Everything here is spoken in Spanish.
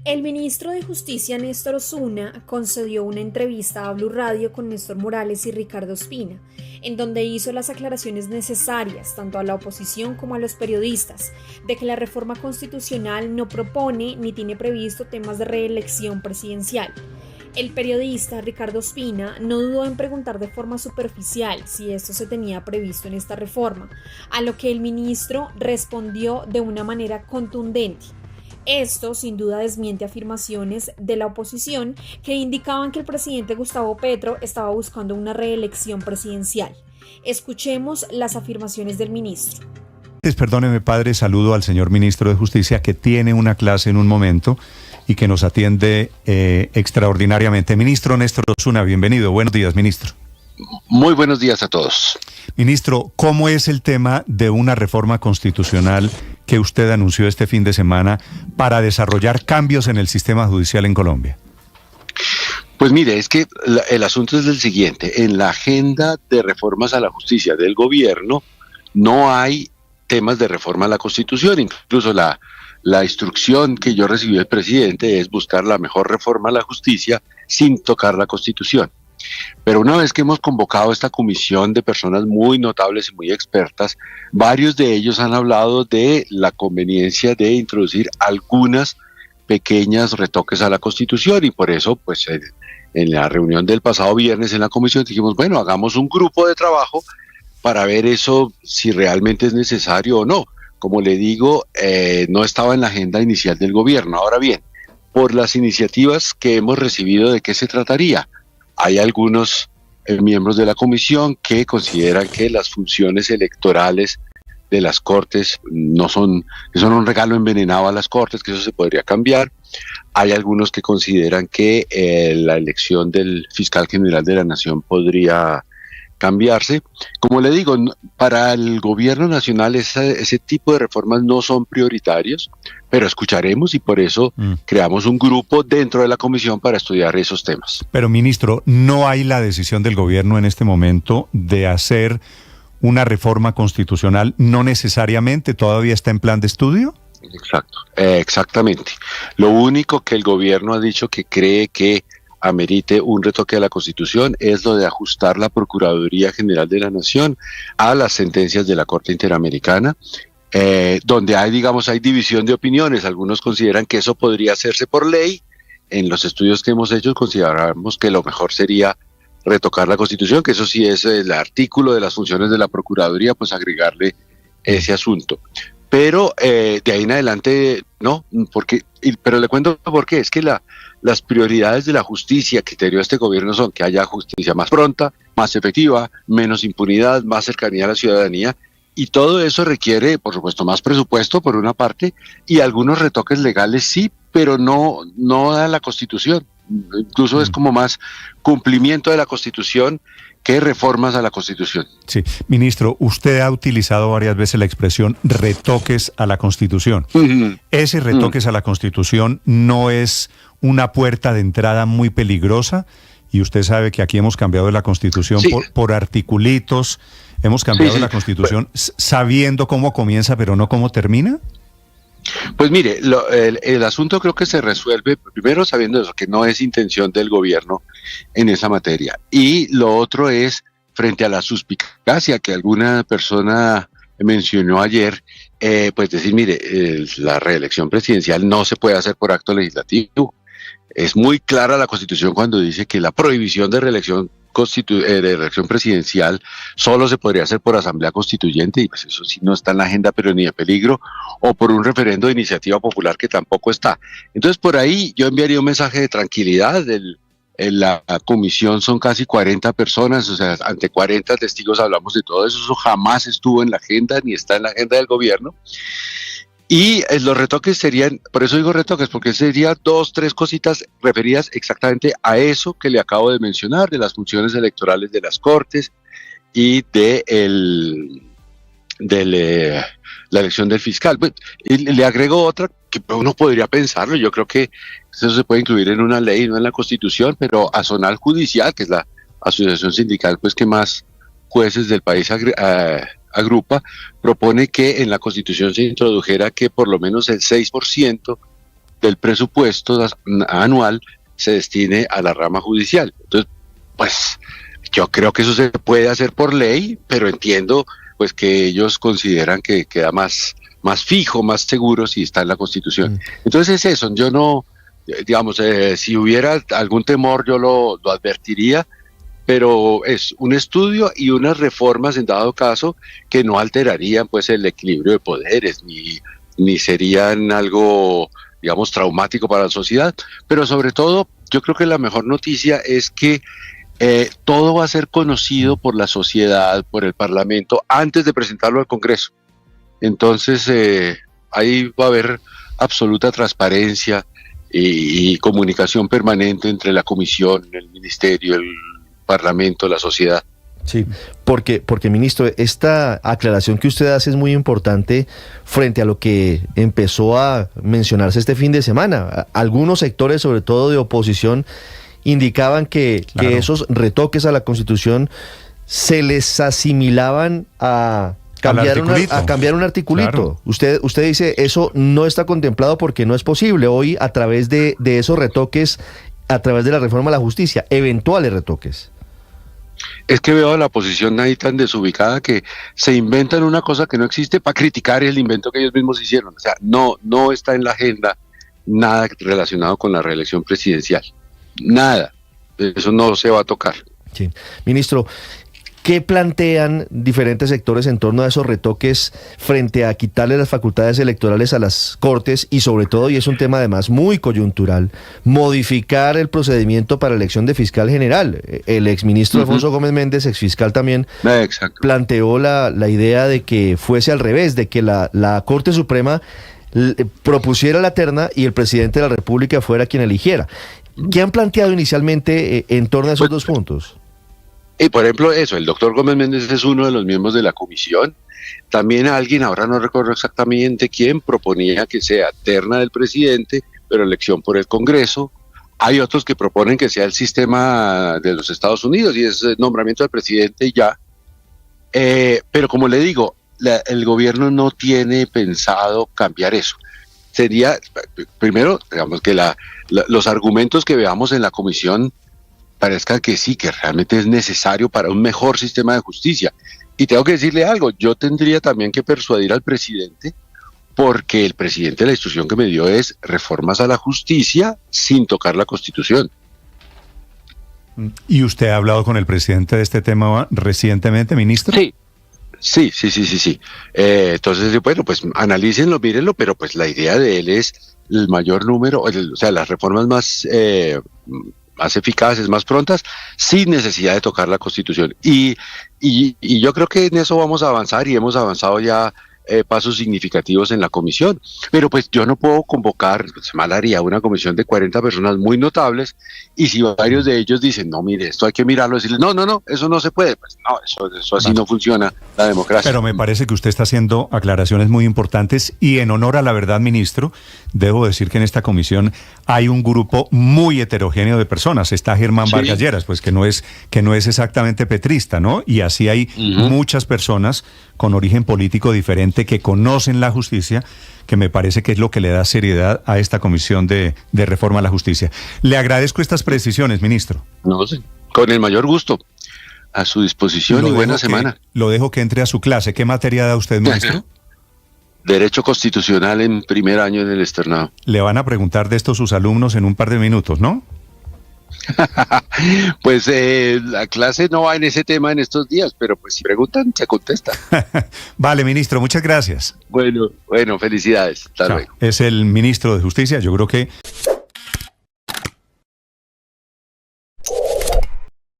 El ministro de Justicia Néstor Osuna concedió una entrevista a Blue Radio con Néstor Morales y Ricardo Ospina, en donde hizo las aclaraciones necesarias tanto a la oposición como a los periodistas de que la reforma constitucional no propone ni tiene previsto temas de reelección presidencial. El periodista Ricardo Ospina no dudó en preguntar de forma superficial si esto se tenía previsto en esta reforma, a lo que el ministro respondió de una manera contundente. Esto sin duda desmiente afirmaciones de la oposición que indicaban que el presidente Gustavo Petro estaba buscando una reelección presidencial. Escuchemos las afirmaciones del ministro. Perdóneme, padre, saludo al señor ministro de Justicia que tiene una clase en un momento y que nos atiende extraordinariamente. Ministro Néstor Osuna, bienvenido. Buenos días, ministro. Muy buenos días a todos. Ministro, ¿cómo es el tema de una reforma constitucional que usted anunció este fin de semana para desarrollar cambios en el sistema judicial en Colombia? Pues mire, es que el asunto es el siguiente. En la agenda de reformas a la justicia del gobierno no hay temas de reforma a la Constitución. Incluso la instrucción que yo recibí del presidente es buscar la mejor reforma a la justicia sin tocar la Constitución. Pero una vez que hemos convocado esta comisión de personas muy notables y muy expertas, varios de ellos han hablado de la conveniencia de introducir algunas pequeñas retoques a la Constitución, y por eso, pues en la reunión del pasado viernes en la comisión dijimos, bueno, hagamos un grupo de trabajo para ver eso, si realmente es necesario o no. Como le digo, no estaba en la agenda inicial del gobierno. Ahora bien, por las iniciativas que hemos recibido, ¿de qué se trataría? Hay algunos miembros de la comisión que consideran que las funciones electorales de las Cortes no son, que son un regalo envenenado a las Cortes, que eso se podría cambiar. Hay algunos que consideran que la elección del fiscal general de la Nación podría cambiarse. Como le digo, para el gobierno nacional ese tipo de reformas no son prioritarios, pero escucharemos y por eso creamos un grupo dentro de la comisión para estudiar esos temas. Pero, ministro, ¿no hay la decisión del gobierno en este momento de hacer una reforma constitucional? ¿No necesariamente todavía está en plan de estudio? Exacto, exactamente. Lo único que el gobierno ha dicho que cree que amerite un retoque a la Constitución es lo de ajustar la Procuraduría General de la Nación a las sentencias de la Corte Interamericana, donde hay división de opiniones. Algunos consideran que eso podría hacerse por ley. En los estudios que hemos hecho consideramos que lo mejor sería retocar la Constitución, que eso sí es el artículo de las funciones de la Procuraduría, pues agregarle ese asunto. Pero de ahí en adelante no, pero le cuento por qué. Es que las prioridades de la justicia, criterio de este gobierno, son que haya justicia más pronta, más efectiva, menos impunidad, más cercanía a la ciudadanía, y todo eso requiere, por supuesto, más presupuesto por una parte, y algunos retoques legales sí, pero no a la Constitución. Incluso es como más cumplimiento de la Constitución que reformas a la Constitución. Sí, ministro, usted ha utilizado varias veces la expresión retoques a la Constitución. ¿Ese retoques a la Constitución no es una puerta de entrada muy peligrosa? Y usted sabe que aquí hemos cambiado la Constitución por articulitos, hemos cambiado la Constitución sabiendo cómo comienza pero no cómo termina. Pues mire, el asunto creo que se resuelve primero sabiendo eso, que no es intención del gobierno en esa materia. Y lo otro es, frente a la suspicacia que alguna persona mencionó ayer, pues decir, mire, la reelección presidencial no se puede hacer por acto legislativo. Es muy clara la Constitución cuando dice que la prohibición de reelección de elección presidencial solo se podría hacer por asamblea constituyente, y pues eso sí no está en la agenda, pero ni de peligro, o por un referendo de iniciativa popular que tampoco está. Entonces por ahí yo enviaría un mensaje de tranquilidad. En la comisión son casi 40 personas, o sea, ante 40 testigos hablamos de todo eso. Eso jamás estuvo en la agenda ni está en la agenda del gobierno. Y los retoques serían, por eso digo retoques, porque serían 2, 3 cositas referidas exactamente a eso que le acabo de mencionar, de las funciones electorales de las Cortes y de la elección del fiscal. Y le agrego otra que uno podría pensarlo. Yo creo que eso se puede incluir en una ley, no en la Constitución, pero Azonal Judicial, que es la asociación sindical pues que más jueces del país agrupa, propone que en la Constitución se introdujera que por lo menos el 6% del presupuesto anual se destine a la rama judicial. Entonces, pues yo creo que eso se puede hacer por ley, pero entiendo pues que ellos consideran que queda más fijo, más seguro si está en la Constitución. Entonces es eso, yo no, digamos, si hubiera algún temor yo lo advertiría, pero es un estudio y unas reformas en dado caso que no alterarían pues el equilibrio de poderes, ni serían algo, digamos, traumático para la sociedad, pero sobre todo yo creo que la mejor noticia es que todo va a ser conocido por la sociedad, por el Parlamento, antes de presentarlo al Congreso. Entonces, ahí va a haber absoluta transparencia y comunicación permanente entre la Comisión, el Ministerio, el Parlamento, la sociedad. Sí, porque ministro, esta aclaración que usted hace es muy importante frente a lo que empezó a mencionarse este fin de semana. Algunos sectores, sobre todo de oposición, indicaban que esos retoques a la Constitución se les asimilaban a cambiar un articulito. Claro. Usted dice, eso no está contemplado porque no es posible hoy a través de esos retoques, a través de la reforma a la justicia, eventuales retoques. Es que veo a la oposición ahí tan desubicada que se inventan una cosa que no existe para criticar el invento que ellos mismos hicieron. O sea, no está en la agenda nada relacionado con la reelección presidencial. Nada. Eso no se va a tocar. Sí. Ministro, ¿qué plantean diferentes sectores en torno a esos retoques frente a quitarle las facultades electorales a las Cortes y sobre todo, y es un tema además muy coyuntural, modificar el procedimiento para elección de fiscal general? El exministro Alfonso Gómez Méndez, exfiscal también, planteó la idea de que fuese al revés, de que la Corte Suprema propusiera la terna y el presidente de la República fuera quien eligiera. ¿Qué han planteado inicialmente en torno a esos dos puntos? Y por ejemplo eso, el doctor Gómez Méndez es uno de los miembros de la comisión. También alguien, ahora no recuerdo exactamente quién, proponía que sea terna del presidente, pero elección por el Congreso. Hay otros que proponen que sea el sistema de los Estados Unidos y es nombramiento del presidente y ya. Pero como le digo, el gobierno no tiene pensado cambiar eso. Sería, primero, digamos que los argumentos que veamos en la comisión parezca que sí, que realmente es necesario para un mejor sistema de justicia. Y tengo que decirle algo, yo tendría también que persuadir al presidente, porque el presidente la instrucción que me dio es reformas a la justicia sin tocar la Constitución. ¿Y usted ha hablado con el presidente de este tema recientemente, ministro? Sí. Entonces, bueno, pues analícenlo, mírenlo, pero pues la idea de él es el mayor número, o sea, las reformas más eficaces, más prontas, sin necesidad de tocar la Constitución. Y yo creo que en eso vamos a avanzar y hemos avanzado ya pasos significativos en la comisión. Pero pues yo no puedo convocar, se mal haría, una comisión de 40 personas muy notables y si varios de ellos dicen, no, mire, esto hay que mirarlo, decirles, no, eso no se puede. Pues no, eso así no funciona la democracia. Pero me parece que usted está haciendo aclaraciones muy importantes y en honor a la verdad, ministro, debo decir que en esta comisión hay un grupo muy heterogéneo de personas. Está Germán Vargas Lleras, pues que no es exactamente petrista, ¿no? Y así hay muchas personas con origen político diferente que conocen la justicia, que me parece que es lo que le da seriedad a esta comisión de reforma a la justicia. Le agradezco estas precisiones, ministro. No sé, con el mayor gusto. A su disposición y buena semana. Lo dejo que entre a su clase. ¿Qué materia da usted, ministro? Derecho Constitucional en primer año en el externado. Le van a preguntar de esto sus alumnos en un par de minutos, ¿no? Pues la clase no va en ese tema en estos días, pero pues si preguntan, se contesta. Vale, ministro, muchas gracias. Bueno, felicidades. Hasta luego. Es el ministro de Justicia, yo creo que...